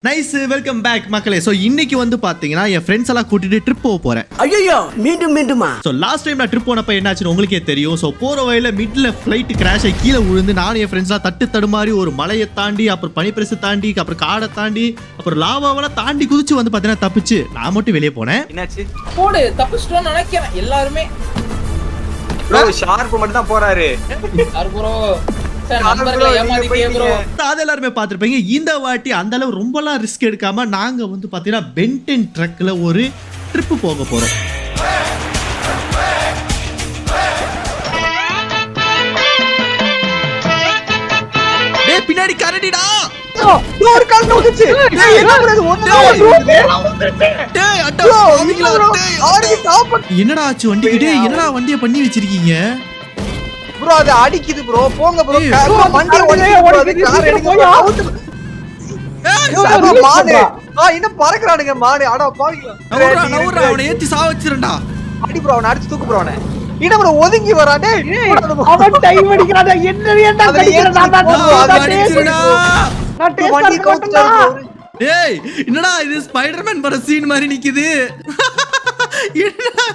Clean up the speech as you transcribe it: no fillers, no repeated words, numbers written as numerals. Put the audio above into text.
Nice welcome back மக்களே. So இன்னைக்கு வந்து பாத்தீங்கன்னா என் ஃப்ரெண்ட்ஸ் எல்லாம் கூட்டிட்டு ட்ரிப் போக போறேன். ஐயோ மீண்டுமா? சோ லாஸ்ட் டைம் நான் ட்ரிப் போனப்ப என்னாச்சுன்னு உங்களுக்கே தெரியும். சோ போற வழியில மிட்ல ஃளைட் கிராஷ் ஆகி கீழே விழுந்து நானும் என் ஃப்ரெண்ட்ஸ் எல்லாம் தட்டு தடுமாறி ஒரு மலையை தாண்டி அப்புறம் பனிப்பிரசு தாண்டி அப்புறம் காடை தாண்டி அப்புறம் லாவாவெல்லாம் தாண்டி குதிச்சு வந்து பாத்தீங்கன்னா தப்பிச்சு நான் மட்டும் வெளியே போனேன். என்னாச்சு? போடு தப்பிச்சிட்டோம்னு நினைக்கிறேன் எல்லாருமே. ப்ரோ ஷார்ப் மட்டும் தான் போறாரு. யார் ப்ரோ? சார் நம்பர்ல ஏமாத்திட்டே ப்ரோ. அது எல்லாரும் பாத்துருப்பீங்க. இந்த வாட்டி அந்த அளவு ரொம்பலாம் ரிஸ்க் எடுக்காம நாங்க வந்து பாத்தீங்கன்னா பென்டென் ட்ரக்ல ஒரு ட்ரிப் போக போறோம். டேய் பின்னாடி கரடிடா. ஒரு கால் நோக்குச்சு. டேய் என்ன பண்றது? டேய் அட பாவிங்களா டேய். ஆடி டாப். என்னடா ஆச்சு வண்டிக்கு? டேய் என்னடா வண்டியை பண்ணி வச்சிருக்கீங்க? ப்ரோ அது அடிக்குது ப்ரோ. போங்க ப்ரோ. வண்டி ஓடிக்குது. கார் எடுங்க ப்ரோ. ஏய் மானே. இன்னும் பறக்குறானுங்க மானே. அட பாவிங்களா. நவுறா அவனை ஏத்தி சாவச்சிரடா. அடி ப்ரோ அவனை அடிச்சு தூக்கு ப்ரோ அவனை. இட ப்ரோ ஒதுங்கி வரா. டேய் அவன் டைம் அடிக்கறானே. என்னடா கடிக்கற நான் வண்டி கோச்சாரு. டேய் என்னடா இது ஸ்பைடர்மேன் பட சீன் மாதிரி நிக்குது. என்னடா